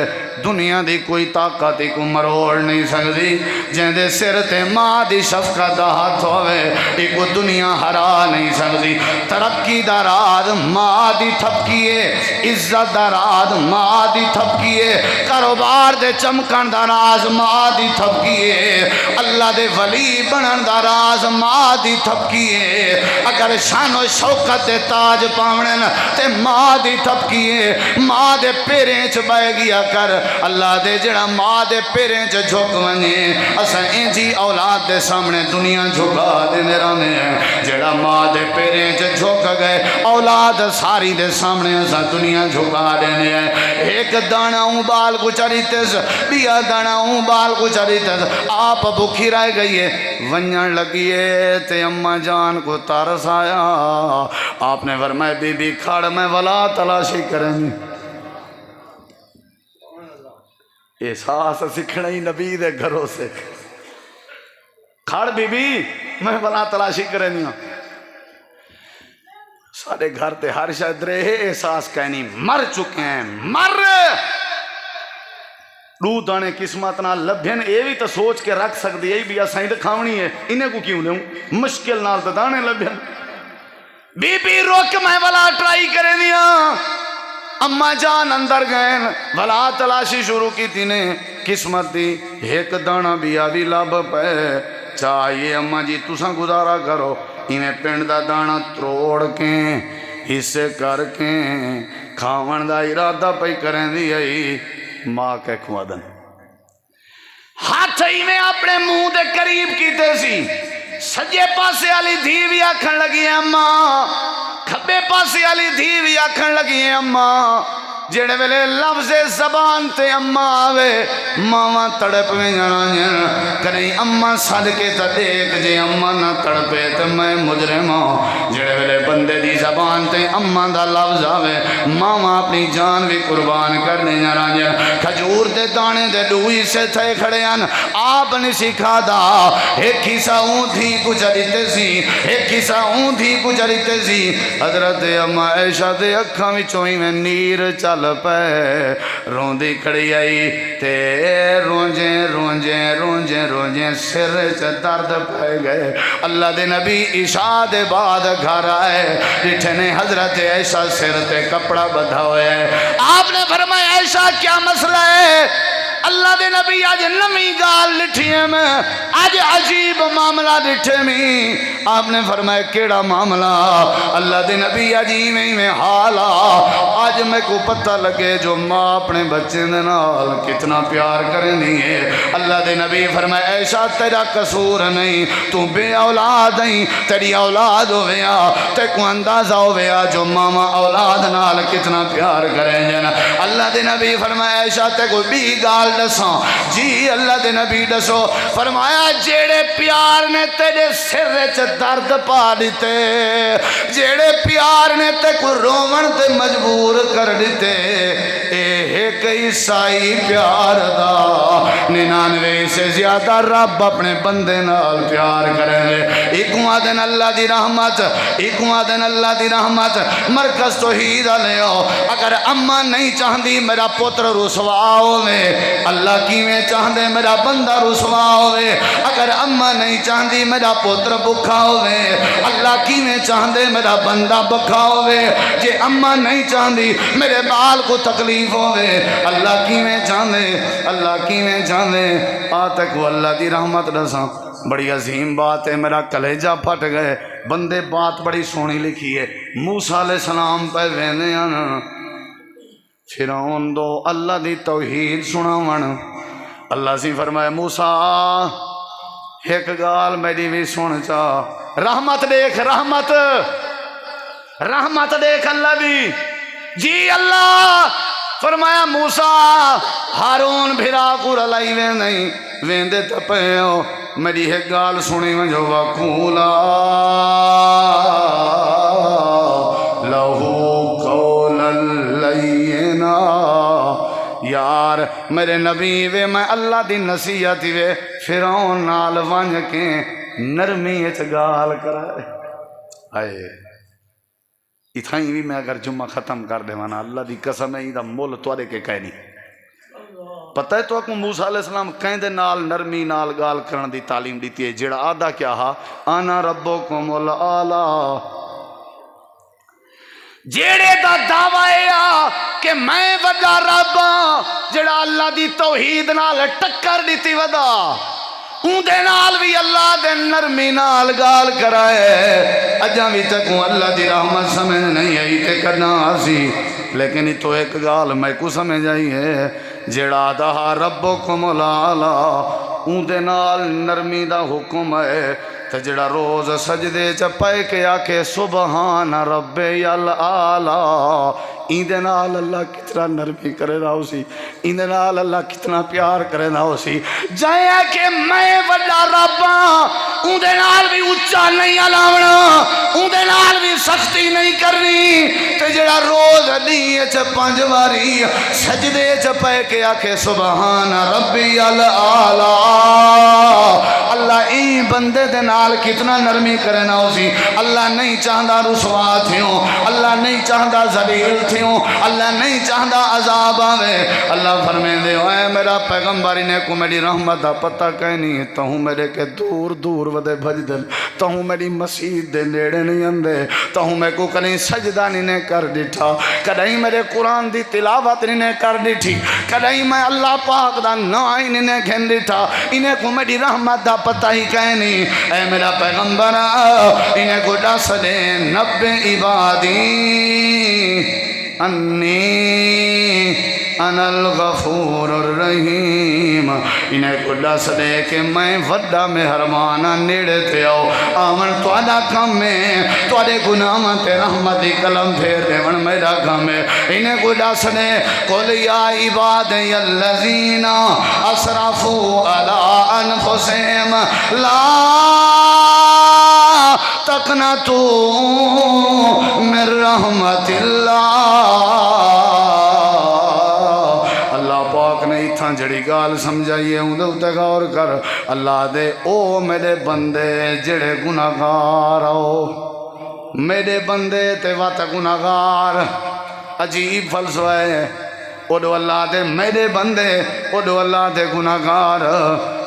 دنیا دی کوئی طاقت کو مروڑ نہیں سکتی جن دے سر تے ماں دی شفقت دا ہاتھ ہوئے ایک دنیا ہرا نہیں سکتی ترقی دا راز ماں دی تھپکی ہے عزت دا راز ماں دی تھپکی ہے کاروبار دے چمکن دا راز ماں دی تھپکی ہے اللہ دے ولی بنن دا راز ماں دی تھپکی ہے اگر شان و شوکت دے تاج پاونن تے ماں دی تھپکی ہے ماں دے پیریں چ بہ گیا کر اللہ دے جڑا ماں دے پیریں چ جھک ونجے اساں انجی اولاد دے سامنے دنیا جھکا دے رہنے جڑا ماں دے پیریں چ جھک گئے اولاد ساری دے سامنے اساں دنیا جھکا دینے ایک دانہ بال کو چریتس بیا دانہ بال کو چریتس آپ بھوکی رہ گئی ہے ونجن لگی ہے تے اماں جان کو ترس آیا آپ نے فرمایا بی بی کھڑ میں ولا تلاشی کریں احساس سکھنا ہی نبی دے گھروں سے کھڑ بی بی میں ولا تلاشی کریں سارے گھر تے ہر شاید رہے احساس کہنی مر چکے ہیں مر دو دانے قسمت نال لبھین اے بھی تو سوچ کے رکھ سکتی ہے بھی اسائیں تے کھاونی ہے انہیں کو کیوں لوں مشکل نال تے دانے لبھین بی بی روک میں ولا ٹرائی کرے دیا اماں جان اندر گئے ولا تلاشی شروع کی تھی نے قسمت دی ایک دانہ بیا بھی لب پہ چاہیے اماں جی تساں گزارا کرو انہیں پنڈ دا دانہ تروڑ کے حصے کر کے کھاون دا ارادہ پہ کریں دی آئی ماں کے کھوادن ہاتھ ہی میں اپنے منہ دے قریب کیتے سی سجے پاسے والی دھی بھی آکھن لگی ہے اماں کھبے پاسے والی دھی بھی آکھن لگی ہے اماں جڑے ویلے لفظ زبان تے اماں آوے ماما تڑپ میں جانا کریں اماں صدقے تا دیکھ جے اماں نہ تڑپے تے میں مجرم ہوں جڑے ویلے بندے دی زبان تے اماں دا لفظ آوے ماما اپنی جان بھی قربان کرنے جانا کھجور دے دانے دے ڈوئی سے تھے کھڑے ہیں آپ نے سکھا دا ایک حصہ اونتھی گزرتے سی ایک حصہ اونتھی گزرتے سی حضرت اماں عائشہ دے اکھاں وچوں میں نیر چل پہ روندی کھڑی آئی تے رونجیں رونجیں رونجیں رونجیں سر چ درد پہ گئے اللہ دے نبی عشاء دے بعد گھر آئے جٹھے نے حضرت عائشہ سر تے کپڑا بدھا ہوئے آپ نے فرمایا عائشہ کیا مسئلہ ہے اللہ دے نبی آج نمی گال لٹھی ہے میں آج عجیب معاملہ لٹھے میں آپ نے فرمایا کیڑا معاملہ اللہ دے نبی عجیب میں حالا آج میں کو پتہ لگے جو ماں اپنے بچے دے نال کتنا پیار کرنی ہے اللہ دے نبی فرمایا عائشہ تیرا قصور نہیں تو بے اولاد نہیں تیری اولاد ہویا تے کو اندازہ ہویا جو ماما اولاد نال کتنا پیار کریں جنا اللہ دے نبی فرمایا عائشہ تے کوئی بھی گال دساں جی اللہ دے نبی دسو فرمایا جیڑے پیار نے تیرے سر چ درد پا دیتے جیڑے پیار نے تے کو رومن تے مجبور کر دیتے ایک عیسائی پیار دا 99 سے زیادہ رب اپنے بندے نال پیار کرے ایکواں دن اللہ دی رحمت ایکواں دن اللہ دی رحمت مرکز توحید لیو اگر اماں نہیں چاہندی میرا پتر رسوا ہوے اللہ کیویں چاہندے میرا بندہ رسوا ہوے اگر اماں نہیں چاہندی میرا پتر بھکھا ہوے اللہ کیویں چاہندے میرا بندہ بھکھا ہوے جے اماں نہیں چاہندی میرے بال کو تکلیف ہوے اللہ کیویں چاہندے اللہ کیویں چاہندے آ تک وہ اللہ دی رحمت دساں بڑی عظیم بات ہے میرا کلیجہ پھٹ گئے بندے بات بڑی سونی لکھی ہے موسیٰ علیہ السلام پہ ویندے ہیں فرعون دو اللہ دی توحید سناون اللہ سی فرمائے موسیٰ ایک گال میری بھی سن چاہ رحمت دیکھ رحمت رحمت دیکھ اللہ دی جی اللہ فرمایا موسیٰ ہارون بھرا کو رلائی وے نہیں ویندے تپے ہو میری ایک گال سنی میں جو وقولا لہو قولا لینا یار میرے نبی وے میں اللہ دی نصیحت وے فرعون نال ونج کے نرمی اچ گال کرائے آئے اتھائیں بھی میں اگر جمعہ ختم کر دے وانا اللہ دی قسم ہے دا مول توڑے کے کہنی پتہ ہے تو اکو موسیٰ علیہ السلام کہیں دے نال نرمی نال گال کرن دی تعلیم دیتی ہے جڑا آدھا کیا ہا انا ربکم الاعلی جیڑے دا دعوی کہ میں وڈا رب جڑا اللہ دی توحید نال ٹکر دیتی ودا اندے نال بھی اللہ دے نرمی نال گال کرائے اجاں بھی تکوں اللہ دی رحمت سمجھ نہیں آئی تے کرنا آسی لیکن ہی تو ایک گال میں کو سمجھ آئی ہے جڑا دہا ربکم العالی اندے نال نرمی دا حکم ہے تے جڑا روز سجدے چ پے کے آکے سبحان ربی العالی ایندے نال اللہ کتنا نرمی کرے رہا ہو سی ایندے نال اللہ کتنا پیار کرے رہا ہو سی جائے کہ میں وڈا ربا اوندے نال بھی اچھا نہیں علاونا اوندے نال بھی سختی نہیں کرنی تے جڑا روز دیئے چھ 5 واری سجدے چھ پے کے آکے سبحان ربی العالی اللہ این بندے دے نال کتنا نرمی کرے نہ ہو سی اللہ نہیں چاہتا رسوا تھیوں اللہ نہیں چاہتا ذلیل تھیوں اللہ نہیں چاہتا عذاب آوے اللہ فرمائے دے اے میرا پیغمبری نے کو میری رحمت دا پتہ کہیں نہیں تہوں میرے کے دور دور ودے بھج دل تہوں میری مسجد دے نیڑے نہیں اندے تہوں میں کو کہیں سجدہ نہیں کر ڈٹھا کہیں میرے قرآن دی تلاوت نہیں کر ڈٹھی کہیں میں اللہ پاک دا نائی نہیں کھن ڈٹھا انہیں کو میری رحمت دا پتہ ہی کہیں نہیں اے میرا پیغمبر انہیں کو ڈس دے نبِ عبادی انی انا الغفور الرحیم انہیں کو ڈس دے کہ میں وڈا مہربانا نیڑے تے آؤ آمن توڑا کم میں توڑے گناہ تے رحمتی کلم پھیر دے من میرا کم ہے انہیں کو ڈس دے قل یا عبادی الذین اسرفوا علی انفسہم لا تقنطوا من رحمت اللہ پاک نے اتھا جڑی گال سمجھائیے ہوں دے اتے غور کر اللہ دے او میرے بندے جڑے گناہگار آؤ میرے بندے تے وات گناہگار عجیب فلسفہ ہے اوڈو اللہ دے میرے بندے اوڈو اللہ دے گناہگار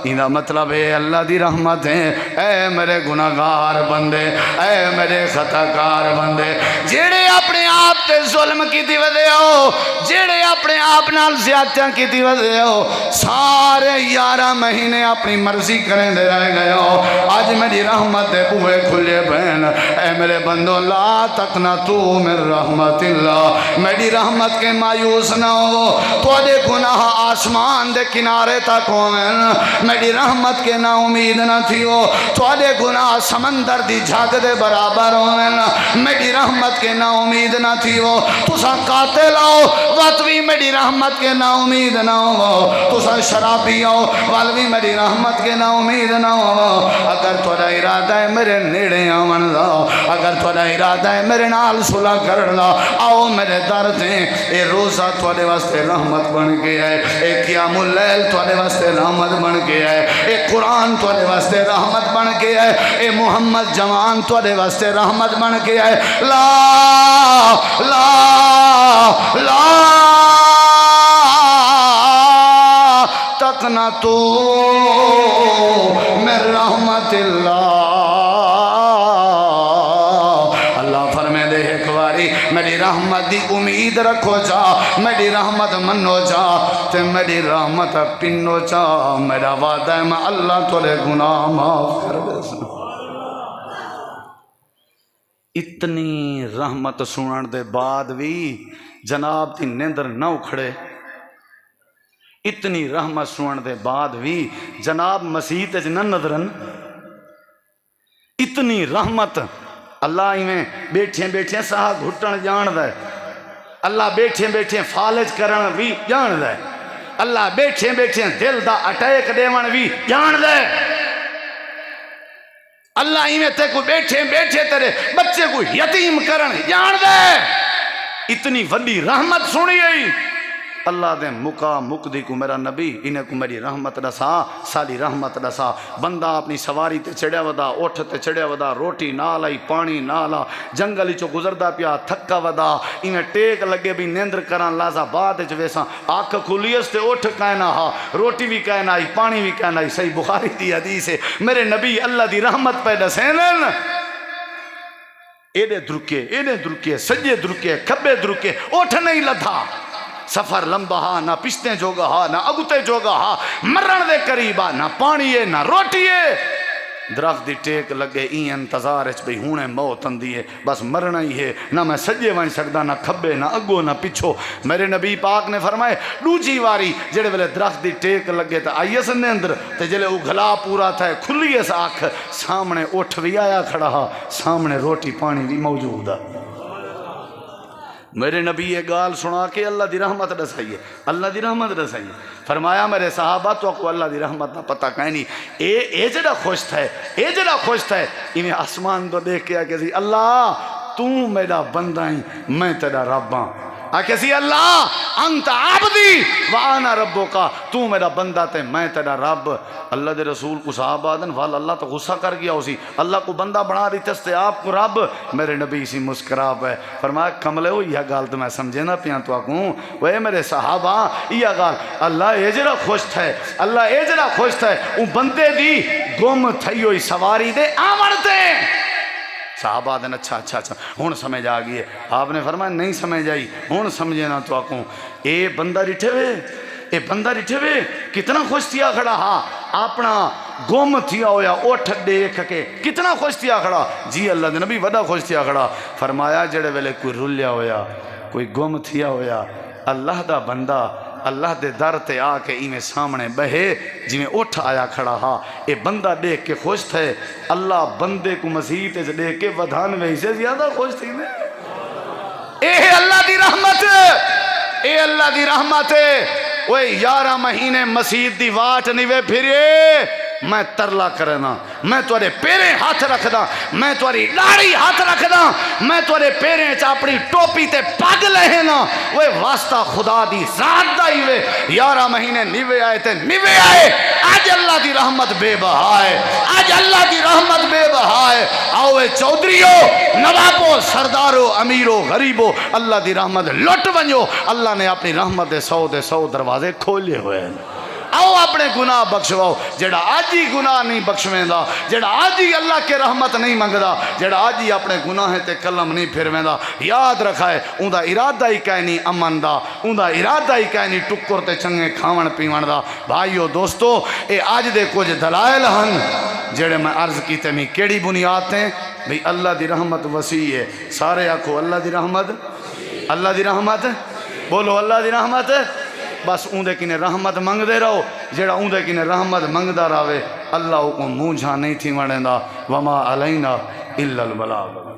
اینا مطلب ہے اللہ دی رحمت ہے اے میرے گناہگار بندے اے میرے خطاکار بندے جیڑے اپنے آپ تے ظلم کی دی وجہ ہو جیڑے اپنے آپ نال زیادتیاں کی دی وجہ ہو سارے 11 مہینے اپنی مرضی کریں دے رہ گئے ہو آج میری رحمت دے بوئے کھلے بہن اے میرے بندوں لا تقنطوا من رحمت اللہ میری رحمت کے مایوس نہ ہو توڑے گناہ آسمان دے کنارے تک ہوئیں میری رحمت کے نا امید نہ تھی ہو توڑے گناہ سمندر دی جھاگ دے برابر ہوئیں میری رحمت کے نا امید نہ تھی ہو تسا قاتل آؤ وطوی میری رحمت کے نا امید نہ ہو تسا شرابی آؤ والوی میری رحمت کے نا امید نہ ہو اگر توڑا ارادہ ہے میرے نیڑے آمن دا اگر توڑا ارادہ ہے میرے نال صلح کرنا آؤ میرے در دیں اے روزہ توڑے واسطے رحمت بن گیا ہے اے قیام اللیل توڑے واسطے رحمت بن گیا ہے اے قرآن توڑے واسطے رحمت بن گیا ہے اے محمد جوان توڑے واسطے رحمت بن گیا ہے لا لا لا تقنطوا من رحمت اللہ میری رحمت دی امید رکھو جا میری رحمت منو جا تے میری رحمت پنو جا میرا وعدہ ہے میں اللہ تولے گناہ معاف کر دے سنا اتنی رحمت سنن دے بعد بھی جناب دی نیندر نہ اکھڑے اتنی رحمت سنن دے بعد بھی جناب مسیح تے نہ نظرن اتنی رحمت اللہ میں بیٹھیں بیٹھیں ساہ گھٹن جان دے اللہ بیٹھیں بیٹھیں فالج کرن بھی جان دے اللہ بیٹھیں بیٹھیں دل دا اٹیک دیون بھی جان دے اللہ میں تے کو بیٹھیں بیٹھیں تیرے بچے کو یتیم کرن جان دے اتنی وڈی رحمت سنی گئی اللہ دے مکا مقدی کو میرا نبی انہیں کو میری رحمت دسا سالی رحمت دسا بندہ اپنی سواری تے چڑیا ودا اوٹھ تے چڑیا ودا روٹی نہ لائی پانی نہ لا جنگل چو گزردا پیا تھکا ودا انہیں ٹیک لگے بھی نیندر کران لازا بعد ویسا آنکھ کھولیس تے اوٹھ کہنا ہا روٹی بھی کہنا آئی پانی بھی کہنا آئی صحیح بخاری دی حدیث ہے میرے نبی اللہ دی رحمت پیدا سینن ایڈے درکے سجے درکے کھبے درکے اوٹھ نہیں لدھا سفر لمبا ہا نہ پشتے جوگا ہا نہ اگتے جوگا ہا مرن دے قریب آ نہ پانی ہے نہ روٹی ہے درخت دی ٹیک لگے این انتظار اچ بھئی ہونے موت اندی ہے بس مرنا ہی ہے نہ میں سجے وائن سکدا نہ کھبے نہ اگو نہ پچھو میرے نبی پاک نے فرمائے دوجی واری جڑے ویلے درخت دی ٹیک لگے تا آئیے سنے اندر تے جلے اگھلا پورا تھا کھلی اس آنکھ سامنے اٹھ بھی آیا کھڑا ہا سامنے روٹی پانی بھی موجود ہے میرے نبی یہ گال سنا کے اللہ دی رحمت دسائیے اللہ دی رحمت دسائیے فرمایا میرے صحابہ تو کو اللہ دی رحمت نہ پتہ کہیں نہیں اے جڑا خوش تھا اے جڑا خوش تھا انہیں آسمان تو دیکھ کے آکے سی اللہ تو میرا بندہ ہی میں تیرا رب ہاں آکے سی اللہ انت عبدی وانا ربو کا تو میرا بندہ تے میں تیرا رب اللہ دے رسول کو صحابہ آدن وال اللہ تو غصہ کر گیا اسی اللہ کو بندہ بنا رہی تستے آپ کو رب میرے نبی اسی مسکراب ہے فرمایا کملے ہو یہ گال تو میں سمجھے نہ پیاں تو آکوں وہ میرے صحابہ یہ گال اللہ اجرا خوش تھے اللہ اجرا خوش تھے ان بندے دی گم تھئی ہوئی سواری دے آمرتے صحابہ دن اچھا ہون سمجھ آ گئی ہے آپ نے فرمایا نہیں سمجھ آئی ہون سمجھے نہ تو آکوں اے بندہ رٹھے وے کتنا خوش تھیا کھڑا ہاں اپنا گم تھیا ہویا اٹھ دیکھ کے کتنا خوش تھیا کھڑا جی اللہ دے نبی وڈا خوش تھیا کھڑا فرمایا جڑے ویلے کوئی رلیا ہویا کوئی گم تھیا ہویا اللہ دا بندہ اللہ دے در تے آ کے ایمیں سامنے بہے جی میں اٹھ آیا کھڑا ہا اے بندہ دیکھ کے خوش تھے اللہ بندے کو مزید دیکھ کے ودھانوے سے زیادہ خوش تھی میں اے اللہ دی رحمت اے اللہ دی رحمت وہ 11 مہینے مسجد دی واٹ نیوے پھرے میں ترلا کرنا میں توڑے پیریں ہاتھ رکھ دا میں توڑی لاری ہاتھ رکھ دا میں توڑے پیریں چاپڑی ٹوپی تے پاگ لہنا وہ واسطہ خدا دی ذات دا ہی وے 11 مہینے نیوے آئے تے نیوے آئے آج اللہ دی رحمت بے بہائے آج اللہ دی رحمت بے بہائے آوے چودریو نوابو سردارو امیرو غریبو اللہ دی رحمت لٹ ونجو اللہ نے اپنی رحمت دے 100 دروازے کھولے ہوئے ہیں آؤ اپنے گناہ بخشواؤ جڑا آج ہی گناہ نہیں بخشویں دا جڑا آج ہی اللہ کے رحمت نہیں منگدا جڑا آج ہی اپنے گناہ تے کلم نہیں پھرویں دا یاد رکھائے اون دا ارادہ ہی کہیں نہیں امن دا اون دا ارادہ ہی کہیں نہیں ٹکر تے چنگے کھاون پیون دا بھائیو دوستو اے آج دے کچھ دلائل ہن جڑے میں عرض کیتے میں کیڑی بنیاد ہیں بھئی اللہ دی رحمت وسیع ہے سارے آکھو اللہ دی رحمت بولو اللہ دی رحمت بس اون دے کنے رحمت منگ دے رہو جڑا اون دے کنے رحمت منگ دا راوے اللہ کو منہ جھا نہیں تھی وڑیں دا وما علینا الا البلاغ